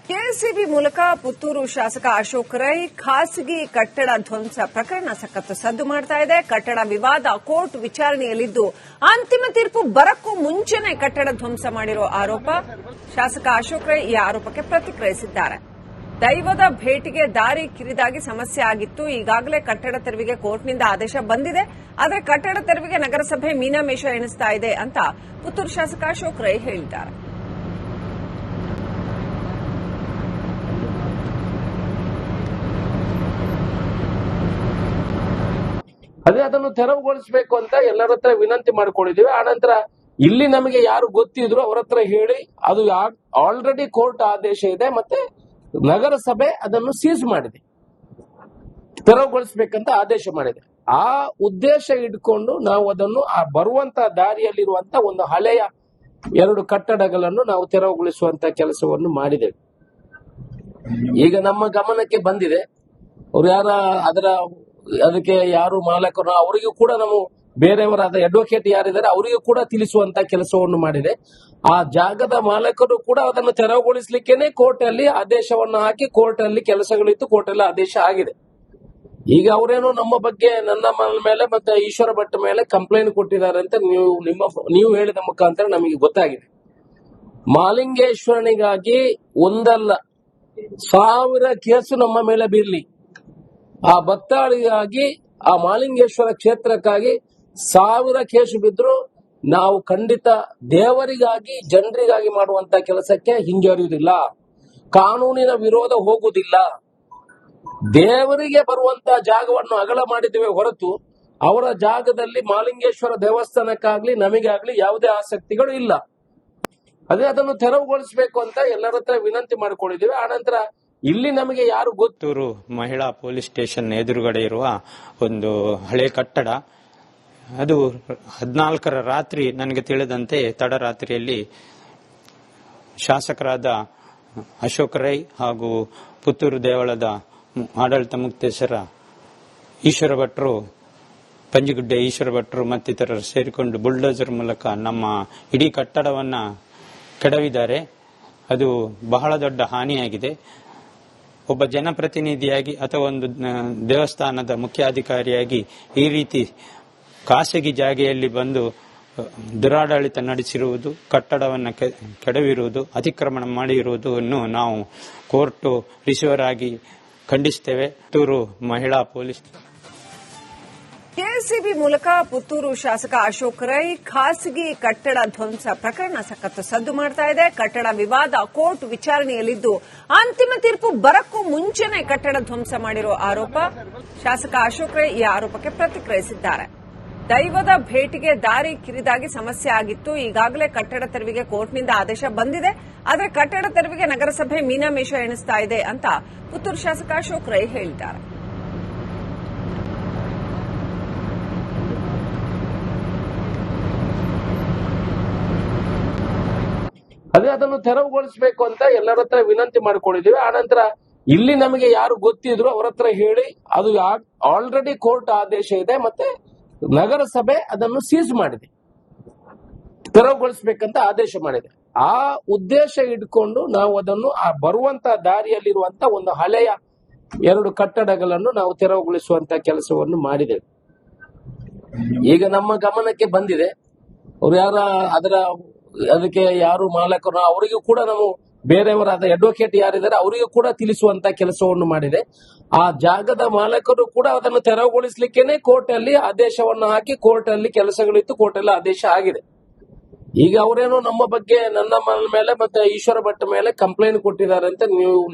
KSCB ಮೂಲಕ ಪುತ್ತೂರು ಶಾಸಕ ಅಶೋಕ್ ರೈ ಖಾಸಗಿ ಕಟ್ಟಡ ಧ್ವಂಸ ಪ್ರಕರಣ ಸಖತ್ತು ಸದ್ದು ಮಾಡ್ತಾ ಇದೆ. ಕಟ್ಟಡ ವಿವಾದ ಕೋರ್ಟ್ ವಿಚಾರಣೆಯಲ್ಲಿದ್ದು ಅಂತಿಮ ತೀರ್ಪು ಬರಕ್ಕೂ ಮುಂಚೆನೇ ಕಟ್ಟಡ ಧ್ವಂಸ ಮಾಡಿರೋ ಆರೋಪ. ಶಾಸಕ ಅಶೋಕ್ ರೈ ಈ ಆರೋಪಕ್ಕೆ ಪ್ರತಿಕ್ರಿಯಿಸಿದ್ದಾರೆ. ದೈವದ ಭೇಟಿಗೆ ದಾರಿ ಕಿರಿದಾಗಿ ಸಮಸ್ಯೆ ಆಗಿತ್ತು. ಈಗಾಗಲೇ ಕಟ್ಟಡ ತೆರವಿಗೆ ಕೋರ್ಟ್ನಿಂದ ಆದೇಶ ಬಂದಿದೆ. ಆದರೆ ಕಟ್ಟಡ ತೆರವಿಗೆ ನಗರಸಭೆ ಮೀನಾಮೇಷ ಎಣಿಸ್ತಾ ಇದೆ ಅಂತ ಪುತ್ತೂರು ಶಾಸಕ ಅಶೋಕ್ ರೈ ಹೇಳಿದ್ದಾರೆ. ಅದೇ ಅದನ್ನು ತೆರವುಗೊಳಿಸಬೇಕು ಅಂತ ಎಲ್ಲರ ಹತ್ರ ವಿನಂತಿ ಮಾಡ್ಕೊಂಡಿದ್ದೀವಿ. ಆನಂತರ ಇಲ್ಲಿ ನಮಗೆ ಯಾರು ಗೊತ್ತಿದ್ರು ಅವರ ಹತ್ರ ಹೇಳಿ, ಅದು ಆಲ್ರೆಡಿ ಕೋರ್ಟ್ ಆದೇಶ ಇದೆ, ಮತ್ತೆ ನಗರಸಭೆ ಅದನ್ನು ಸೀಸ್ ಮಾಡಿದೆ, ತೆರವುಗೊಳಿಸಬೇಕಂತ ಆದೇಶ ಮಾಡಿದೆ. ಆ ಉದ್ದೇಶ ಇಟ್ಕೊಂಡು ನಾವು ಅದನ್ನು ಆ ಬರುವಂತ ದಾರಿಯಲ್ಲಿರುವಂತ ಒಂದು ಹಳೆಯ 2 ಕಟ್ಟಡಗಳನ್ನು ನಾವು ತೆರವುಗೊಳಿಸುವಂತ ಕೆಲಸವನ್ನು ಮಾಡಿದ್ದೇವೆ. ಈಗ ನಮ್ಮ ಗಮನಕ್ಕೆ ಬಂದಿದೆ, ಅವ್ರು ಅದಕ್ಕೆ ಯಾರು ಮಾಲಕರು ಅವರಿಗೂ ಕೂಡ ನಾವು ಬೇರೆಯವರಾದ ಅಡ್ವೊಕೇಟ್ ಯಾರಿದ್ದಾರೆ ಅವರಿಗೂ ಕೂಡ ತಿಳಿಸುವಂತ ಕೆಲಸವನ್ನು ಮಾಡಿದೆ. ಆ ಜಾಗದ ಮಾಲಕರು ಕೂಡ ಅದನ್ನು ತೆರವುಗೊಳಿಸಲಿಕ್ಕೇನೆ ಕೋರ್ಟ್ ಅಲ್ಲಿ ಆದೇಶವನ್ನು ಹಾಕಿ ಕೋರ್ಟ್ ಅಲ್ಲಿ ಕೆಲಸಗಳಿತ್ತು, ಕೋರ್ಟ್ ಅಲ್ಲಿ ಆದೇಶ ಆಗಿದೆ. ಈಗ ಅವರೇನೋ ನಮ್ಮ ಬಗ್ಗೆ ನನ್ನ ಮೇಲೆ ಮತ್ತೆ ಈಶ್ವರ ಭಟ್ ಮೇಲೆ ಕಂಪ್ಲೇಂಟ್ ಕೊಟ್ಟಿದ್ದಾರೆ ಅಂತ ನೀವು ಹೇಳಿದ ಮುಖಾಂತರ ನಮಗೆ ಗೊತ್ತಾಗಿದೆ. ಮಾಲಿಂಗೇಶ್ವರನಿಗಾಗಿ ಒಂದಲ್ಲ 1000 ಕೇಸು ನಮ್ಮ ಮೇಲೆ ಬೀರ್ಲಿ, ಆ ಭಕ್ತಾಳಿಗಾಗಿ ಆ ಮಾಲಿಂಗೇಶ್ವರ ಕ್ಷೇತ್ರಕ್ಕಾಗಿ 1000 ಕೇಸು ಬಿದ್ರು ನಾವು ಖಂಡಿತ ದೇವರಿಗಾಗಿ ಜನರಿಗಾಗಿ ಮಾಡುವಂತ ಕೆಲಸಕ್ಕೆ ಹಿಂಜರಿಯುವುದಿಲ್ಲ. ಕಾನೂನಿನ ವಿರೋಧ ಹೋಗುವುದಿಲ್ಲ. ದೇವರಿಗೆ ಬರುವಂತ ಜಾಗವನ್ನು ಅಗಲ ಮಾಡಿದ್ದೇವೆ ಹೊರತು ಅವರ ಜಾಗದಲ್ಲಿ ಮಾಲಿಂಗೇಶ್ವರ ದೇವಸ್ಥಾನಕ್ಕಾಗ್ಲಿ ನಮಗಾಗ್ಲಿ ಯಾವುದೇ ಆಸಕ್ತಿಗಳು ಇಲ್ಲ. ಅದೇ ಅದನ್ನು ತೆರವುಗೊಳಿಸಬೇಕು ಅಂತ ಎಲ್ಲರ ಹತ್ರ ವಿನಂತಿ ಮಾಡ್ಕೊಂಡಿದ್ದೀವಿ. ಆನಂತರ ಇಲ್ಲಿ ನಮಗೆ ಯಾರು ಪುತ್ತೂರು ಮಹಿಳಾ ಪೊಲೀಸ್ ಸ್ಟೇಷನ್ ಎದುರುಗಡೆ ಇರುವ ಒಂದು ಹಳೆ ಕಟ್ಟಡ, ಅದು 14ರ ರಾತ್ರಿ ನನಗೆ ತಿಳಿದಂತೆ ತಡರಾತ್ರಿಯಲ್ಲಿ ಶಾಸಕರಾದ ಅಶೋಕ್ ರೈ ಹಾಗೂ ಪುತ್ತೂರು ದೇವಳದ ಆಡಳಿತ ಮುಕ್ತೇಶ್ವರ ಈಶ್ವರ ಭಟ್ರು, ಪಂಜಿಗುಡ್ಡೆ ಈಶ್ವರ ಭಟ್ರು ಮತ್ತಿತರರು ಸೇರಿಕೊಂಡು ಬುಲ್ಡೋಸರ್ ಮೂಲಕ ನಮ್ಮ ಇಡೀ ಕಟ್ಟಡವನ್ನ ಕೆಡವಿದ್ದಾರೆ. ಅದು ಬಹಳ ದೊಡ್ಡ ಹಾನಿಯಾಗಿದೆ. ಒಬ್ಬ ಜನಪ್ರತಿನಿಧಿಯಾಗಿ ಅಥವಾ ಒಂದು ದೇವಸ್ಥಾನದ ಮುಖ್ಯಾಧಿಕಾರಿಯಾಗಿ ಈ ರೀತಿ ಖಾಸಗಿ ಜಾಗೆಯಲ್ಲಿ ಬಂದು ದುರಾಡಳಿತ ನಡೆಸಿರುವುದು, ಕಟ್ಟಡವನ್ನು ಕೆಡವಿರುವುದು, ಅತಿಕ್ರಮಣ ಮಾಡಿರುವುದನ್ನು ನಾವು ಕೋರ್ಟ್ ರಿಸೀವರ್ ಆಗಿ ಖಂಡಿಸುತ್ತೇವೆ. ಪುತ್ತೂರು ಮಹಿಳಾ ಪೊಲೀಸ್ ಕೆಎಸ್ಸಿಬಿ ಮೂಲಕ ಪುತ್ತೂರು ಶಾಸಕ ಅಶೋಕ್ ರೈ ಖಾಸಗಿ ಕಟ್ಟಡ ಧ್ವಂಸ ಪ್ರಕರಣ ಸಖತ್ತು ಸದ್ದು ಮಾಡ್ತಾ ಇದೆ. ಕಟ್ಟಡ ವಿವಾದ ಕೋರ್ಟ್ ವಿಚಾರಣೆಯಲ್ಲಿದ್ದು ಅಂತಿಮ ತೀರ್ಪು ಬರಕ್ಕೂ ಮುಂಚೆನೇ ಕಟ್ಟಡ ಧ್ವಂಸ ಮಾಡಿರೋ ಆರೋಪ. ಶಾಸಕ ಅಶೋಕ್ ರೈ ಈ ಆರೋಪಕ್ಕೆ ಪ್ರತಿಕ್ರಿಯಿಸಿದ್ದಾರೆ. ದೈವದ ಭೇಟಿಗೆ ದಾರಿ ಕಿರಿದಾಗಿ ಸಮಸ್ಯೆ ಆಗಿತ್ತು. ಈಗಾಗಲೇ ಕಟ್ಟಡ ತೆರವಿಗೆ ಕೋರ್ಟ್ನಿಂದ ಆದೇಶ ಬಂದಿದೆ. ಆದರೆ ಕಟ್ಟಡ ತೆರವಿಗೆ ನಗರಸಭೆ ಮೀನಾಮೇಷ ಎಣಿಸ್ತಾ ಇದೆ ಅಂತ ಪುತ್ತೂರು ಶಾಸಕ ಅಶೋಕ್ ರೈ ಹೇಳಿದ್ದಾರೆ. ಅದೇ ಅದನ್ನು ತೆರವುಗೊಳಿಸಬೇಕು ಅಂತ ಎಲ್ಲರ ಹತ್ರ ವಿನಂತಿ ಮಾಡ್ಕೊಂಡಿದ್ದೀವಿ. ಆನಂತರ ಇಲ್ಲಿ ನಮಗೆ ಯಾರು ಗೊತ್ತಿದ್ರು ಅವರ ಹತ್ರ ಹೇಳಿ, ಅದು ಆಲ್ರೆಡಿ ಕೋರ್ಟ್ ಆದೇಶ ಇದೆ, ಮತ್ತೆ ನಗರಸಭೆ ಅದನ್ನು ಸೀಸ್ ಮಾಡಿದೆ, ತೆರವುಗೊಳಿಸಬೇಕಂತ ಆದೇಶ ಮಾಡಿದೆ. ಆ ಉದ್ದೇಶ ಇಟ್ಕೊಂಡು ನಾವು ಅದನ್ನು ಆ ಬರುವಂತ ದಾರಿಯಲ್ಲಿರುವಂತ ಒಂದು ಹಳೆಯ 2 ಕಟ್ಟಡಗಳನ್ನು ನಾವು ತೆರವುಗೊಳಿಸುವಂತ ಕೆಲಸವನ್ನು ಮಾಡಿದ್ದೇವೆ. ಈಗ ನಮ್ಮ ಗಮನಕ್ಕೆ ಬಂದಿದೆ, ಅವ್ರು ಅದಕ್ಕೆ ಯಾರು ಮಾಲಕರು ಅವರಿಗೂ ಕೂಡ ನಾವು ಬೇರೆಯವರಾದ ಅಡ್ವೊಕೇಟ್ ಯಾರಿದ್ದಾರೆ ಅವರಿಗೂ ಕೂಡ ತಿಳಿಸುವಂತ ಕೆಲಸವನ್ನು ಮಾಡಿದೆ. ಆ ಜಾಗದ ಮಾಲಕರು ಕೂಡ ಅದನ್ನು ತೆರವುಗೊಳಿಸಲಿಕ್ಕೇನೆ ಕೋರ್ಟ್ ಅಲ್ಲಿ ಆದೇಶವನ್ನು ಹಾಕಿ ಕೋರ್ಟ್ ಅಲ್ಲಿ ಕೆಲಸಗಳಿತ್ತು, ಕೋರ್ಟ್ ಅಲ್ಲಿ ಆದೇಶ ಆಗಿದೆ. ಈಗ ಅವರೇನೋ ನಮ್ಮ ಬಗ್ಗೆ ನನ್ನ ಮೇಲೆ ಮತ್ತೆ ಈಶ್ವರ ಭಟ್ ಮೇಲೆ ಕಂಪ್ಲೇಂಟ್ ಕೊಟ್ಟಿದ್ದಾರೆ ಅಂತ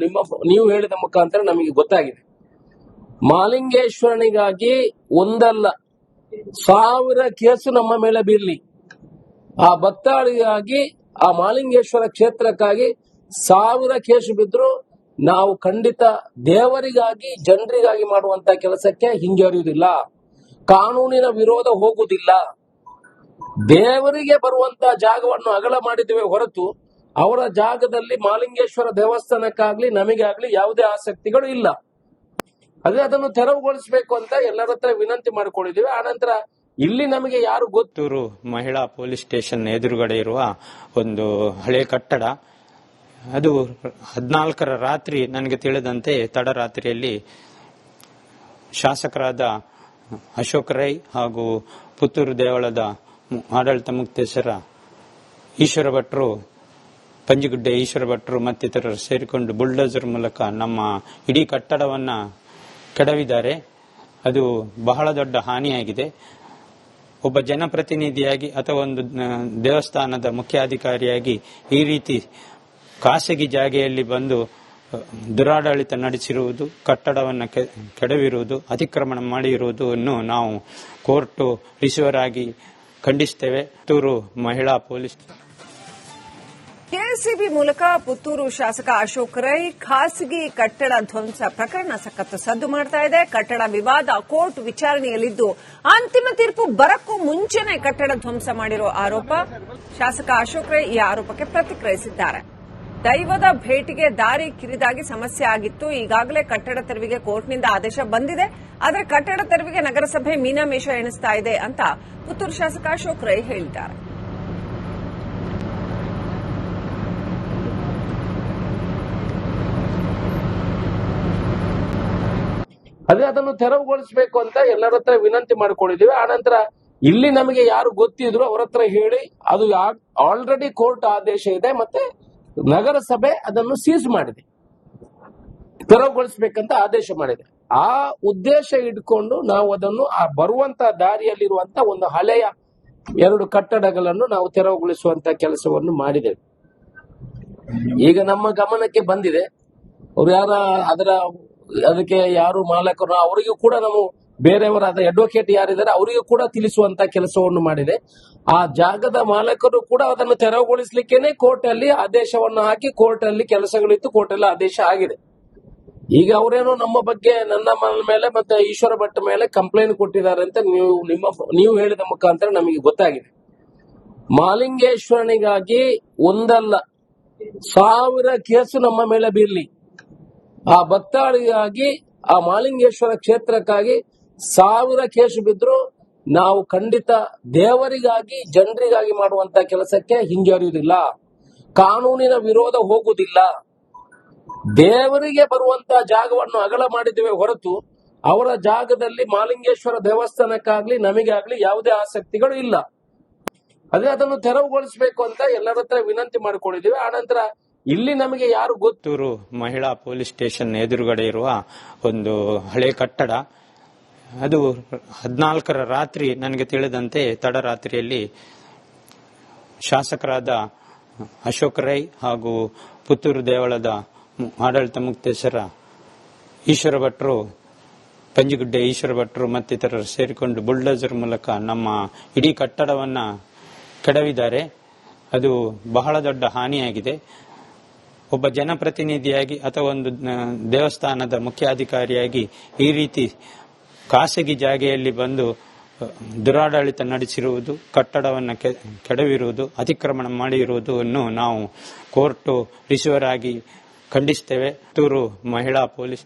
ನೀವು ಹೇಳಿದ ಮುಖಾಂತರ ನಮಗೆ ಗೊತ್ತಾಗಿದೆ. ಮಾಲಿಂಗೇಶ್ವರನಿಗಾಗಿ ಒಂದಲ್ಲ 1000 ಕೇಸು ನಮ್ಮ ಮೇಲೆ ಬೀರ್ಲಿ, ಆ ಭಕ್ತಾಳಿಗಾಗಿ ಆ ಮಾಲಿಂಗೇಶ್ವರ ಕ್ಷೇತ್ರಕ್ಕಾಗಿ 1000 ಕೇಸು ಬಿದ್ರು ನಾವು ಖಂಡಿತ ದೇವರಿಗಾಗಿ ಜನರಿಗಾಗಿ ಮಾಡುವಂತ ಕೆಲಸಕ್ಕೆ ಹಿಂಜರಿಯುವುದಿಲ್ಲ. ಕಾನೂನಿನ ವಿರೋಧ ಹೋಗುವುದಿಲ್ಲ. ದೇವರಿಗೆ ಬರುವಂತ ಜಾಗವನ್ನು ಅಗಲ ಮಾಡಿದ್ದೇವೆ ಹೊರತು ಅವರ ಜಾಗದಲ್ಲಿ ಮಾಲಿಂಗೇಶ್ವರ ದೇವಸ್ಥಾನಕ್ಕಾಗ್ಲಿ ನಮಗಾಗ್ಲಿ ಯಾವುದೇ ಆಸಕ್ತಿಗಳು ಇಲ್ಲ. ಅದೇ ಅದನ್ನು ತೆರವುಗೊಳಿಸಬೇಕು ಅಂತ ಎಲ್ಲರ ಹತ್ರ ವಿನಂತಿ ಮಾಡ್ಕೊಂಡಿದ್ದೀವಿ. ಆನಂತರ ಇಲ್ಲಿ ನಮಗೆ ಯಾರು ಪುತ್ತೂರು ಮಹಿಳಾ ಪೊಲೀಸ್ ಸ್ಟೇಷನ್ ಎದುರುಗಡೆ ಇರುವ ಒಂದು ಹಳೆ ಕಟ್ಟಡ, ಅದು 14ರ ರಾತ್ರಿ ನನಗೆ ತಿಳಿದಂತೆ ತಡರಾತ್ರಿಯಲ್ಲಿ ಶಾಸಕರಾದ ಅಶೋಕ್ ರೈ ಹಾಗೂ ಪುತ್ತೂರು ದೇವಳದ ಆಡಳಿತ ಮುಕ್ತೇಶ್ವರ ಈಶ್ವರ ಭಟ್ರು, ಪಂಜಿಗುಡ್ಡೆ ಈಶ್ವರ ಭಟ್ರು ಮತ್ತಿತರರು ಸೇರಿಕೊಂಡು ಬುಲ್ಡೋಸರ್ ಮೂಲಕ ನಮ್ಮ ಇಡೀ ಕಟ್ಟಡವನ್ನ ಕೆಡವಿದ್ದಾರೆ. ಅದು ಬಹಳ ದೊಡ್ಡ ಹಾನಿಯಾಗಿದೆ. ಒಬ್ಬ ಜನಪ್ರತಿನಿಧಿಯಾಗಿ ಅಥವಾ ಒಂದು ದೇವಸ್ಥಾನದ ಮುಖ್ಯಾಧಿಕಾರಿಯಾಗಿ ಈ ರೀತಿ ಖಾಸಗಿ ಜಾಗೆಯಲ್ಲಿ ಬಂದು ದುರಾಡಳಿತ ನಡೆಸಿರುವುದು, ಕಟ್ಟಡವನ್ನು ಕೆಡವಿರುವುದು, ಅತಿಕ್ರಮಣ ಮಾಡಿರುವುದನ್ನು ನಾವು ಕೋರ್ಟ್ ರಿಸೀವರ್ ಆಗಿ ಖಂಡಿಸುತ್ತೇವೆ. ಪುತ್ತೂರು ಮಹಿಳಾ ಪೊಲೀಸ್ ಕೆಎಸ್ಸಿಬಿ ಮೂಲಕ ಪುತ್ತೂರು ಶಾಸಕ ಅಶೋಕ್ ರೈ ಖಾಸಗಿ ಕಟ್ಟಡ ಧ್ವಂಸ ಪ್ರಕರಣ ಸಖತ್ತು ಸದ್ದು ಮಾಡ್ತಾ ಇದೆ. ಕಟ್ಟಡ ವಿವಾದ ಕೋರ್ಟ್ ವಿಚಾರಣೆಯಲ್ಲಿದ್ದು ಅಂತಿಮ ತೀರ್ಪು ಬರಕ್ಕೂ ಮುಂಚೆನೆ ಕಟ್ಟಡ ಧ್ವಂಸ ಮಾಡಿರೋ ಆರೋಪ. ಶಾಸಕ ಅಶೋಕ್ ರೈ ಈ ಆರೋಪಕ್ಕೆ ಪ್ರತಿಕ್ರಿಯಿಸಿದ್ದಾರೆ. ದೈವದ ಭೇಟಿಗೆ ದಾರಿ ಕಿರಿದಾಗಿ ಸಮಸ್ಯೆ ಆಗಿತ್ತು. ಈಗಾಗಲೇ ಕಟ್ಟಡ ತೆರವಿಗೆ ಕೋರ್ಟ್ನಿಂದ ಆದೇಶ ಬಂದಿದೆ. ಆದರೆ ಕಟ್ಟಡ ತೆರವಿಗೆ ನಗರಸಭೆ ಮೀನಾಮೇಷ ಎಣಿಸ್ತಾ ಇದೆ ಅಂತ ಪುತ್ತೂರು ಶಾಸಕ ಅಶೋಕ್ ರೈ ಹೇಳಿದ್ದಾರೆ. ಅದೇ ಅದನ್ನು ತೆರವುಗೊಳಿಸಬೇಕು ಅಂತ ಎಲ್ಲರ ಹತ್ರ ವಿನಂತಿ ಮಾಡಿಕೊಂಡಿದ್ದೀವಿ. ಆನಂತರ ಇಲ್ಲಿ ನಮಗೆ ಯಾರು ಗೊತ್ತಿದ್ರು ಅವರ ಹತ್ರ ಹೇಳಿ, ಅದು ಆಲ್ರೆಡಿ ಕೋರ್ಟ್ ಆದೇಶ ಇದೆ, ಮತ್ತೆ ನಗರಸಭೆ ಅದನ್ನು ಸೀಸ್ ಮಾಡಿದೆ, ತೆರವುಗೊಳಿಸಬೇಕಂತ ಆದೇಶ ಮಾಡಿದೆ. ಆ ಉದ್ದೇಶ ಇಟ್ಕೊಂಡು ನಾವು ಅದನ್ನು ಆ ಬರುವಂತ ದಾರಿಯಲ್ಲಿರುವಂತ ಒಂದು ಹಳೆಯ 2 ಕಟ್ಟಡಗಳನ್ನು ನಾವು ತೆರವುಗೊಳಿಸುವಂತ ಕೆಲಸವನ್ನು ಮಾಡಿದ್ದೇವೆ. ಈಗ ನಮ್ಮ ಗಮನಕ್ಕೆ ಬಂದಿದೆ, ಅವ್ರು ಅದಕ್ಕೆ ಯಾರು ಮಾಲಕರು ಅವರಿಗೂ ಕೂಡ ನಾವು ಬೇರೆಯವರಾದ ಅಡ್ವೊಕೇಟ್ ಯಾರಿದ್ದಾರೆ ಅವರಿಗೂ ಕೂಡ ತಿಳಿಸುವಂತ ಕೆಲಸವನ್ನು ಮಾಡಿದೆ. ಆ ಜಾಗದ ಮಾಲಕರು ಕೂಡ ಅದನ್ನು ತೆರವುಗೊಳಿಸಲಿಕ್ಕೇನೆ ಕೋರ್ಟ್ ಅಲ್ಲಿ ಆದೇಶವನ್ನು ಹಾಕಿ ಕೋರ್ಟ್ ಅಲ್ಲಿ ಕೆಲಸಗಳಿತ್ತು, ಕೋರ್ಟ್ ಅಲ್ಲಿ ಆದೇಶ ಆಗಿದೆ. ಈಗ ಅವರೇನೋ ನಮ್ಮ ಬಗ್ಗೆ ನನ್ನ ಮೇಲೆ ಮತ್ತೆ ಈಶ್ವರ ಭಟ್ ಮೇಲೆ ಕಂಪ್ಲೇಂಟ್ ಕೊಟ್ಟಿದ್ದಾರೆ ಅಂತ ನೀವು ಹೇಳಿದ ಮುಖಾಂತರ ನಮಗೆ ಗೊತ್ತಾಗಿದೆ. ಮಾಲಿಂಗೇಶ್ವರನಿಗಾಗಿ ಒಂದಲ್ಲ 1000 ಕೇಸು ನಮ್ಮ ಮೇಲೆ ಬೀರ್ಲಿ, ಆ ಭಕ್ತಾಳಿಗಾಗಿ ಆ ಮಾಲಿಂಗೇಶ್ವರ ಕ್ಷೇತ್ರಕ್ಕಾಗಿ 1000 ಕೇಸು ಬಿದ್ರು ನಾವು ಖಂಡಿತ ದೇವರಿಗಾಗಿ ಜನರಿಗಾಗಿ ಮಾಡುವಂತ ಕೆಲಸಕ್ಕೆ ಹಿಂಜರಿಯುವುದಿಲ್ಲ, ಕಾನೂನಿನ ವಿರೋಧ ಹೋಗುವುದಿಲ್ಲ. ದೇವರಿಗೆ ಬರುವಂತ ಜಾಗವನ್ನು ಅಗಲ ಮಾಡಿದ್ದೇವೆ ಹೊರತು ಅವರ ಜಾಗದಲ್ಲಿ ಮಾಲಿಂಗೇಶ್ವರ ದೇವಸ್ಥಾನಕ್ಕಾಗ್ಲಿ ನಮಗಾಗ್ಲಿ ಯಾವುದೇ ಆಸಕ್ತಿಗಳು ಇಲ್ಲ. ಅದೇ ಅದನ್ನು ತೆರವುಗೊಳಿಸಬೇಕು ಅಂತ ಎಲ್ಲರ ಹತ್ರ ವಿನಂತಿ ಮಾಡಿಕೊಂಡಿದ್ದೀವಿ. ಆನಂತರ ಇಲ್ಲಿ ನಮಗೆ ಯಾರು ಪುತ್ತೂರು ಮಹಿಳಾ ಪೊಲೀಸ್ ಸ್ಟೇಷನ್ ಎದುರುಗಡೆ ಇರುವ ಒಂದು ಹಳೆ ಕಟ್ಟಡ, ಅದು 14ರ ರಾತ್ರಿ ನನಗೆ ತಿಳಿದಂತೆ ತಡರಾತ್ರಿಯಲ್ಲಿ ಶಾಸಕರಾದ ಅಶೋಕ್ ರೈ ಹಾಗೂ ಪುತ್ತೂರು ದೇವಳದ ಆಡಳಿತ ಮುಕ್ತೇಶ್ವರ ಈಶ್ವರ ಭಟ್ರು, ಪಂಜಿಗುಡ್ಡೆ ಈಶ್ವರ ಭಟ್ರು ಮತ್ತಿತರರು ಸೇರಿಕೊಂಡು ಬುಲ್ಡೋಸರ್ ಮೂಲಕ ನಮ್ಮ ಇಡೀ ಕಟ್ಟಡವನ್ನ ಕೆಡವಿದ್ದಾರೆ. ಅದು ಬಹಳ ದೊಡ್ಡ ಹಾನಿಯಾಗಿದೆ. ಒಬ್ಬ ಜನಪ್ರತಿನಿಧಿಯಾಗಿ ಅಥವಾ ಒಂದು ದೇವಸ್ಥಾನದ ಮುಖ್ಯಾಧಿಕಾರಿಯಾಗಿ ಈ ರೀತಿ ಖಾಸಗಿ ಜಾಗೆಯಲ್ಲಿ ಬಂದು ದುರಾಡಳಿತ ನಡೆಸಿರುವುದು, ಕಟ್ಟಡವನ್ನು ಕೆಡವಿರುವುದು, ಅತಿಕ್ರಮಣ ಮಾಡಿರುವುದನ್ನು ನಾವು ಕೋರ್ಟ್ ರಿಸೀವರ್ ಆಗಿ ಖಂಡಿಸುತ್ತೇವೆ. ಪುತ್ತೂರು ಮಹಿಳಾ ಪೊಲೀಸ್